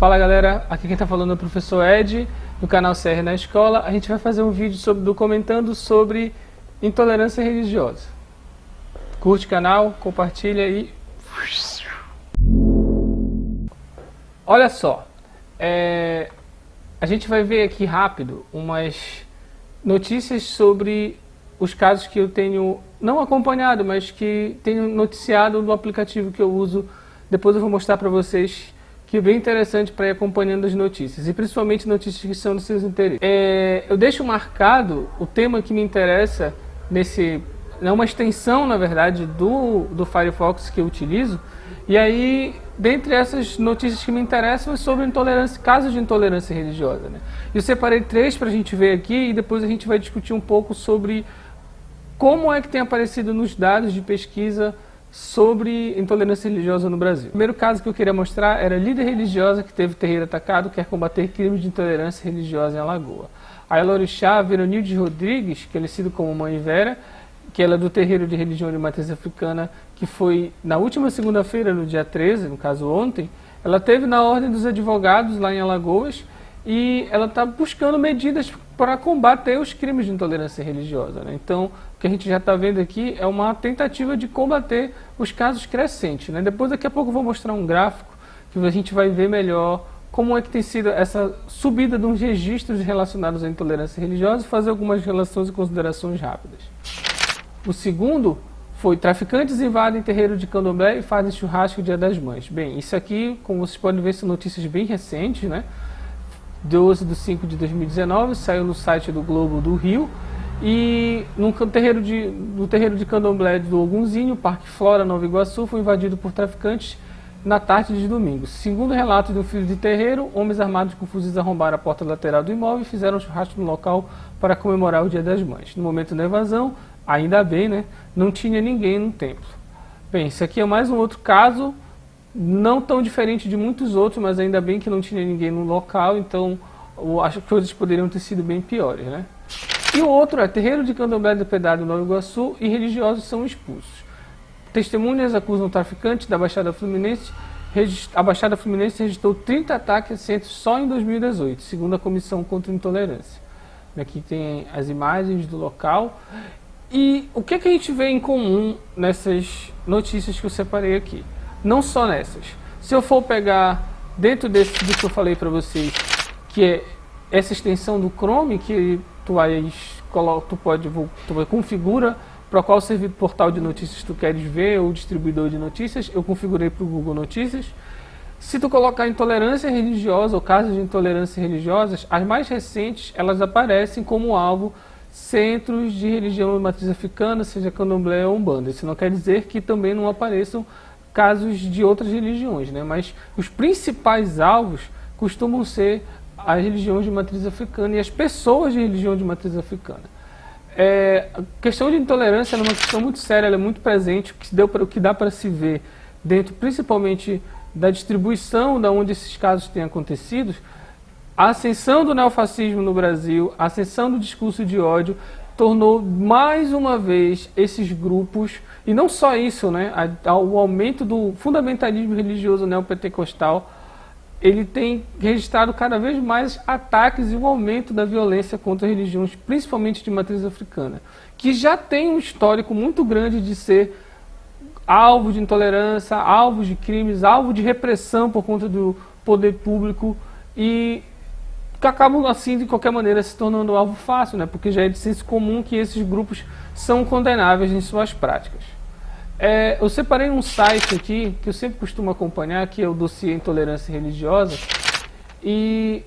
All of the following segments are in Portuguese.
Fala galera, aqui quem está falando é o professor Ed, do canal CR na Escola. A gente vai fazer um vídeo documentando sobre intolerância religiosa. Curte o canal, compartilha e... Olha só, a gente vai ver aqui rápido umas notícias sobre os casos que eu tenho, não acompanhado, mas que tenho noticiado no aplicativo que eu uso. Depois eu vou mostrar para vocês, que é bem interessante para ir acompanhando as notícias, e principalmente notícias que são dos seus interesses. Eu deixo marcado o tema que me interessa, é uma extensão, na verdade, do Firefox que eu utilizo, e aí, dentre essas notícias que me interessam, é sobre intolerância, casos de intolerância religiosa, né? Eu separei 3 para a gente ver aqui, e depois a gente vai discutir um pouco sobre como é que tem aparecido nos dados de pesquisa sobre intolerância religiosa no Brasil. O primeiro caso que eu queria mostrar era líder religiosa que teve terreiro atacado, quer combater crimes de intolerância religiosa em Alagoas. A Elorixá Veronilde Rodrigues, que é conhecida como Mãe Vera, que ela é do terreiro de religião de matriz africana, que foi na última segunda-feira, no dia 13, no caso ontem, ela teve na ordem dos advogados lá em Alagoas, e ela está buscando medidas para combater os crimes de intolerância religiosa, né? Então, o que a gente já está vendo aqui é uma tentativa de combater os casos crescentes, né? Depois, daqui a pouco, eu vou mostrar um gráfico que a gente vai ver melhor como é que tem sido essa subida dos registros relacionados à intolerância religiosa e fazer algumas relações e considerações rápidas. O segundo foi: traficantes invadem terreiro de candomblé e fazem churrasco no Dia das Mães. Bem, isso aqui, como vocês podem ver, são notícias bem recentes, né? 12/5/2019, saiu no site do Globo do Rio, e no terreiro de candomblé do Ogunzinho, Parque Flora, Nova Iguaçu, foi invadido por traficantes na tarde de domingo. Segundo relato de um filho de terreiro, homens armados com fuzis arrombaram a porta lateral do imóvel e fizeram um churrasco no local para comemorar o Dia das Mães. No momento da invasão, ainda bem, né, não tinha ninguém no templo. Bem, isso aqui é mais um outro caso, não tão diferente de muitos outros, mas ainda bem que não tinha ninguém no local, então eu acho que coisas poderiam ter sido bem piores, né? E o outro é: terreiro de candomblé depredado em Nova Iguaçu e religiosos são expulsos. Testemunhas acusam traficantes da Baixada Fluminense. A Baixada Fluminense registrou 30 ataques recentes só em 2018, segundo a Comissão contra a Intolerância. Aqui tem as imagens do local. E o que a gente vê em comum nessas notícias que eu separei aqui? Não só nessas. Se eu for pegar dentro do que eu falei para vocês, que é essa extensão do Chrome, que tu configura para qual portal de notícias tu queres ver, ou distribuidor de notícias, eu configurei para o Google Notícias. Se tu colocar intolerância religiosa ou casos de intolerância religiosas, as mais recentes, elas aparecem como alvo centros de religião de matriz africana, seja candomblé ou umbanda. Isso não quer dizer que também não apareçam casos de outras religiões, né? Mas os principais alvos costumam ser as religiões de matriz africana e as pessoas de religião de matriz africana. A questão de intolerância é uma questão muito séria, ela é muito presente, o que dá para se ver dentro, principalmente, da distribuição da onde esses casos têm acontecido. A ascensão do neofascismo no Brasil, a ascensão do discurso de ódio, tornou mais uma vez esses grupos, e não só isso, né, o aumento do fundamentalismo religioso neopentecostal, ele tem registrado cada vez mais ataques e um aumento da violência contra religiões, principalmente de matriz africana, que já tem um histórico muito grande de ser alvo de intolerância, alvo de crimes, alvo de repressão por conta do poder público, e que acabam assim, de qualquer maneira, se tornando alvo fácil, né? Porque já é de senso comum que esses grupos são condenáveis em suas práticas. Eu separei um site aqui, que eu sempre costumo acompanhar, que é o Dossiê Intolerância Religiosa, e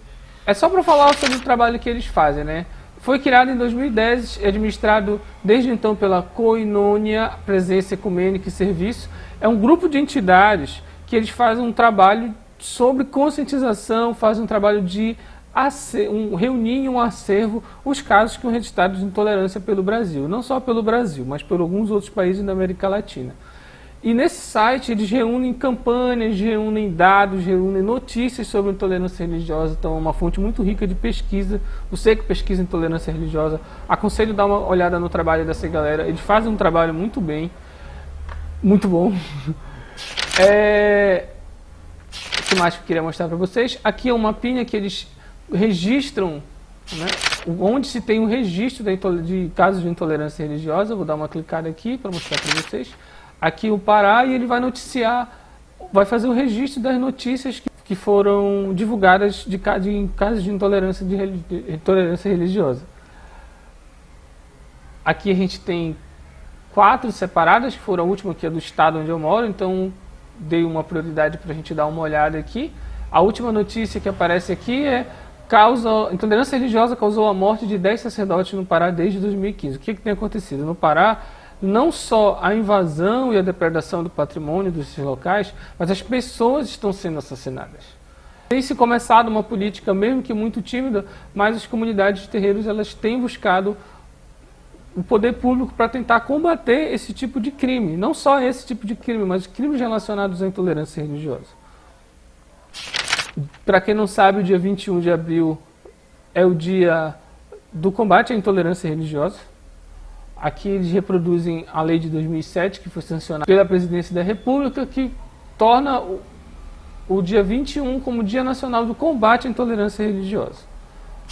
é só para falar sobre o trabalho que eles fazem, né? Foi criado em 2010, é administrado desde então pela Koinonia Presença Ecumênica e Serviço. É um grupo de entidades que eles fazem um trabalho sobre conscientização, fazem um trabalho de reunir em um acervo os casos que são registrados de intolerância pelo Brasil. Não só pelo Brasil, mas por alguns outros países da América Latina. E nesse site eles reúnem campanhas, reúnem dados, reúnem notícias sobre intolerância religiosa. Então é uma fonte muito rica de pesquisa. Você que pesquisa intolerância religiosa, aconselho dar uma olhada no trabalho dessa galera. Eles fazem um trabalho muito bem, muito bom. O que mais que eu queria mostrar para vocês? Aqui é um mapinha que eles registram, né, onde se tem um registro de casos de intolerância religiosa. Eu vou dar uma clicada aqui para mostrar para vocês. Aqui o Pará, e ele vai noticiar, vai fazer o registro das notícias que foram divulgadas de casos de intolerância religiosa. Aqui a gente tem 4 separadas, que foram a última aqui, é do estado onde eu moro, então dei uma prioridade para a gente dar uma olhada aqui. A última notícia que aparece aqui é intolerância religiosa causou a morte de 10 sacerdotes no Pará desde 2015. O que tem acontecido? No Pará, não só a invasão e a depredação do patrimônio desses locais, mas as pessoas estão sendo assassinadas. Tem se começado uma política, mesmo que muito tímida, mas as comunidades de terreiros elas têm buscado o poder público para tentar combater esse tipo de crime. Não só esse tipo de crime, mas crimes relacionados à intolerância religiosa. Para quem não sabe, o dia 21 de abril é o dia do combate à intolerância religiosa. Aqui eles reproduzem a lei de 2007, que foi sancionada pela Presidência da República, que torna o dia 21 como Dia Nacional do Combate à Intolerância Religiosa.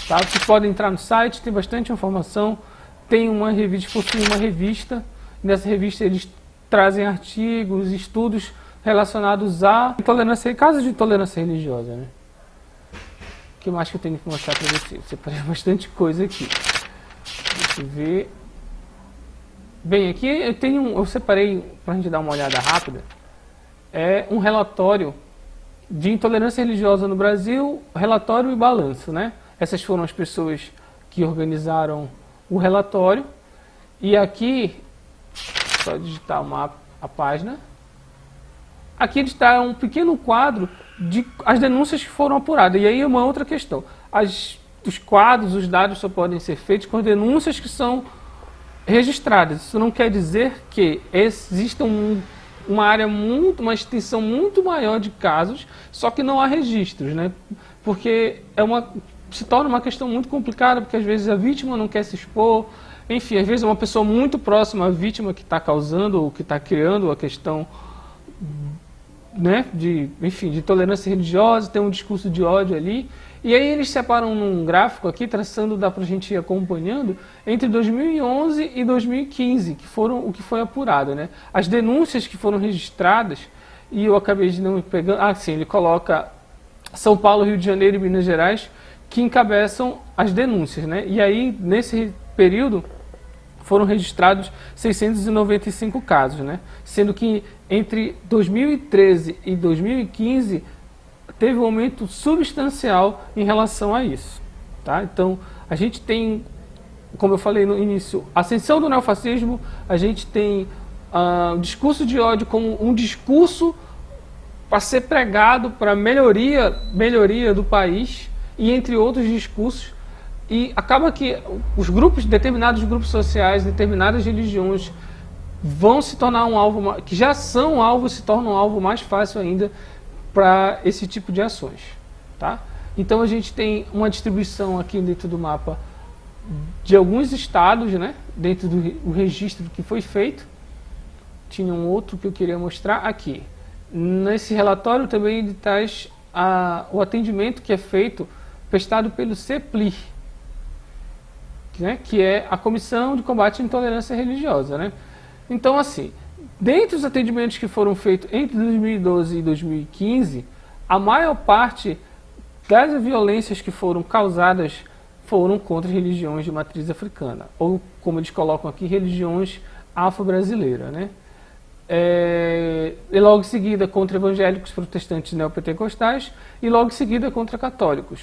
Tá? Vocês podem entrar no site, tem bastante informação. Tem uma revista, possui uma revista. Nessa revista eles trazem artigos, estudos relacionados a casos de intolerância religiosa. Né? O que mais que eu tenho que mostrar para vocês? Eu separei bastante coisa aqui. Deixa eu ver. Bem, aqui eu separei, para a gente dar uma olhada rápida, é um relatório de intolerância religiosa no Brasil, relatório e balanço, né? Essas foram as pessoas que organizaram o relatório. E aqui, só digitar a página, aqui está um pequeno quadro de as denúncias que foram apuradas. E aí é uma outra questão. Os quadros, os dados só podem ser feitos com denúncias que são registradas. Isso não quer dizer que exista uma extensão muito maior de casos, só que não há registros, né? Porque se torna uma questão muito complicada, porque às vezes a vítima não quer se expor, enfim, às vezes é uma pessoa muito próxima à vítima que está causando ou que está criando a questão, né, de intolerância religiosa, tem um discurso de ódio ali. E aí eles separam num gráfico aqui, traçando, dá para a gente ir acompanhando, entre 2011 e 2015, que foram o que foi apurado, né? As denúncias que foram registradas, e eu acabei de não pegar... sim, ele coloca São Paulo, Rio de Janeiro e Minas Gerais, que encabeçam as denúncias, né? E aí, nesse período, foram registrados 695 casos, né? Sendo que entre 2013 e 2015... teve um aumento substancial em relação a isso. Tá? Então, a gente tem, como eu falei no início, a ascensão do neofascismo, a gente tem o discurso de ódio como um discurso para ser pregado para melhoria do país, e entre outros discursos, e acaba que determinados grupos sociais, determinadas religiões vão se tornar um alvo, que já são alvo, se tornam um alvo mais fácil ainda para esse tipo de ações. Tá? Então a gente tem uma distribuição aqui dentro do mapa de alguns estados, né, dentro do registro que foi feito. Tinha um outro que eu queria mostrar aqui. Nesse relatório também ele traz o atendimento que é feito, prestado pelo CEPLI, né, que é a Comissão de Combate à Intolerância Religiosa. Né? Então, assim, dentre os atendimentos que foram feitos entre 2012 e 2015, a maior parte das violências que foram causadas foram contra religiões de matriz africana, ou, como eles colocam aqui, religiões afro-brasileiras. Né? E logo em seguida contra evangélicos, protestantes e neopentecostais, e logo em seguida contra católicos.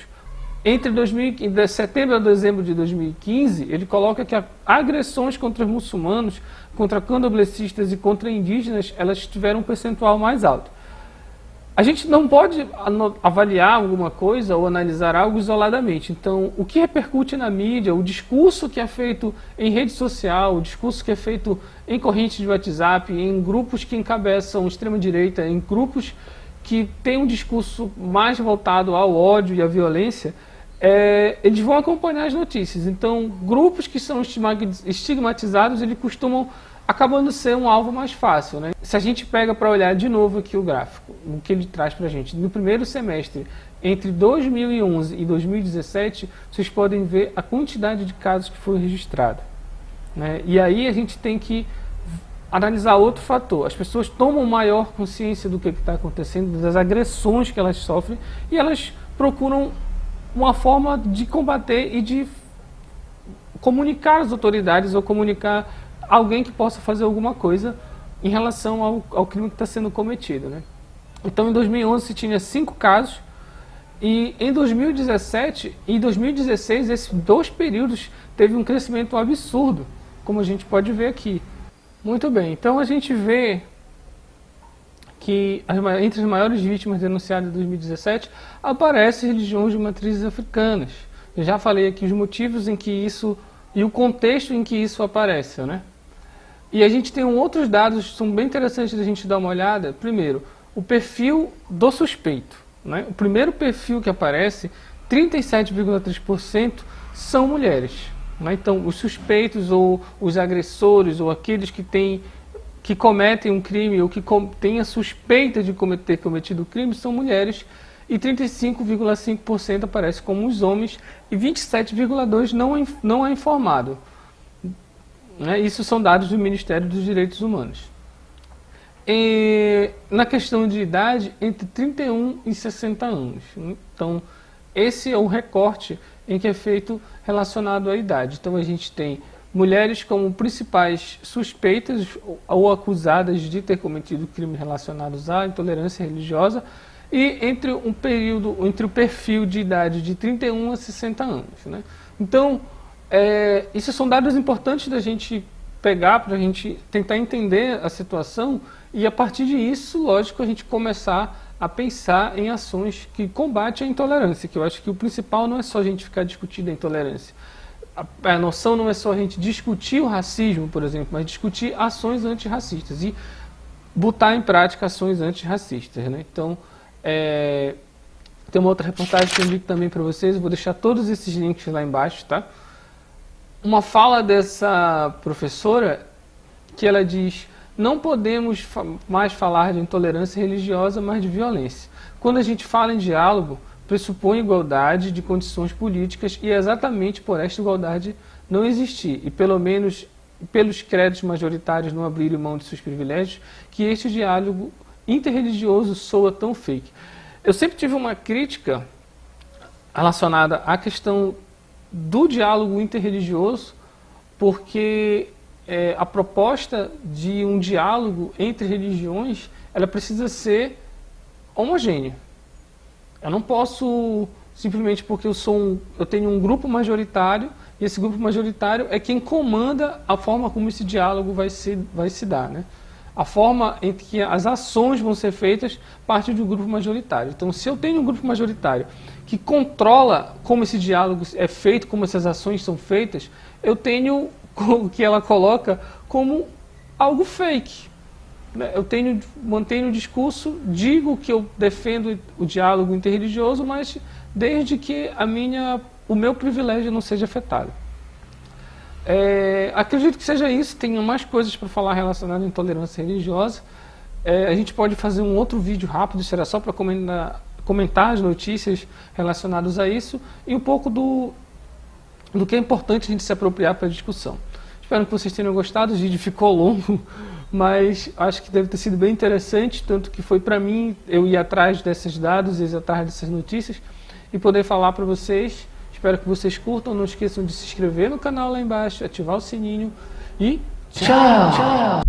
Entre de setembro a dezembro de 2015, ele coloca que agressões contra muçulmanos, contra candoblecistas e contra indígenas, elas tiveram um percentual mais alto. A gente não pode avaliar alguma coisa ou analisar algo isoladamente. Então, o que repercute na mídia, o discurso que é feito em rede social, o discurso que é feito em correntes de WhatsApp, em grupos que encabeçam extrema-direita, em grupos que têm um discurso mais voltado ao ódio e à violência, eles vão acompanhar as notícias. Então, grupos que são estigmatizados, eles costumam acabando sendo um alvo mais fácil, né? Se a gente pega para olhar de novo aqui o gráfico, o que ele traz para a gente, no primeiro semestre, entre 2011 e 2017, vocês podem ver a quantidade de casos que foi registrada, né? E aí a gente tem que analisar outro fator. As pessoas tomam maior consciência do que está acontecendo, das agressões que elas sofrem, e elas procuram uma forma de combater e de comunicar às autoridades ou comunicar alguém que possa fazer alguma coisa em relação ao crime que está sendo cometido, né? Então, em 2011 se tinha 5 casos, e em 2017 e 2016, esses 2 períodos, teve um crescimento absurdo, como a gente pode ver aqui. Muito bem, então a gente vê que entre as maiores vítimas denunciadas em 2017, aparecem religiões de matrizes africanas. Eu já falei aqui os motivos em que isso, e o contexto em que isso aparece, né? E a gente tem outros dados que são bem interessantes da gente dar uma olhada. Primeiro, o perfil do suspeito, né? O primeiro perfil que aparece, 37,3% são mulheres, né? Então, os suspeitos ou os agressores ou aqueles que cometem um crime ou que têm a suspeita de ter cometido o crime são mulheres, e 35,5% aparece como os homens e 27,2% não é informado. Isso são dados do Ministério dos Direitos Humanos. E, na questão de idade, entre 31 e 60 anos. Então, esse é o recorte em que é feito relacionado à idade. Então, a gente tem mulheres como principais suspeitas ou acusadas de ter cometido crimes relacionados à intolerância religiosa, e entre o perfil de idade de 31 a 60 anos. Né? Então, esses são dados importantes da gente pegar para a gente tentar entender a situação, e a partir disso, lógico, a gente começar a pensar em ações que combatem a intolerância, que eu acho que o principal não é só a gente ficar discutindo a intolerância. A noção não é só a gente discutir o racismo, por exemplo, mas discutir ações antirracistas e botar em prática ações antirracistas, né? Então, tem uma outra reportagem que eu indico também para vocês, eu vou deixar todos esses links lá embaixo, tá? Uma fala dessa professora, que ela diz: não podemos mais falar de intolerância religiosa, mas de violência. Quando a gente fala em diálogo, pressupõe igualdade de condições políticas, e é exatamente por esta igualdade não existir, e pelo menos pelos créditos majoritários não abrirem mão de seus privilégios, que este diálogo interreligioso soa tão fake. Eu sempre tive uma crítica relacionada à questão do diálogo interreligioso, porque a proposta de um diálogo entre religiões, ela precisa ser homogênea. Eu não posso, simplesmente porque eu tenho um grupo majoritário, e esse grupo majoritário é quem comanda a forma como esse diálogo vai se dar, né? A forma em que as ações vão ser feitas parte do grupo majoritário. Então, se eu tenho um grupo majoritário que controla como esse diálogo é feito, como essas ações são feitas, eu tenho o que ela coloca como algo fake. Eu mantenho o discurso, digo que eu defendo o diálogo interreligioso, mas desde que o meu privilégio não seja afetado. Acredito que seja isso. Tenho mais coisas para falar relacionadas à intolerância religiosa. A gente pode fazer um outro vídeo rápido, será só para comentar as notícias relacionadas a isso e um pouco do que é importante a gente se apropriar para a discussão. Espero que vocês tenham gostado. O vídeo ficou longo, mas acho que deve ter sido bem interessante, tanto que foi para mim eu ir atrás desses dados, ir atrás dessas notícias e poder falar para vocês. Espero que vocês curtam, não esqueçam de se inscrever no canal lá embaixo, ativar o sininho e tchau!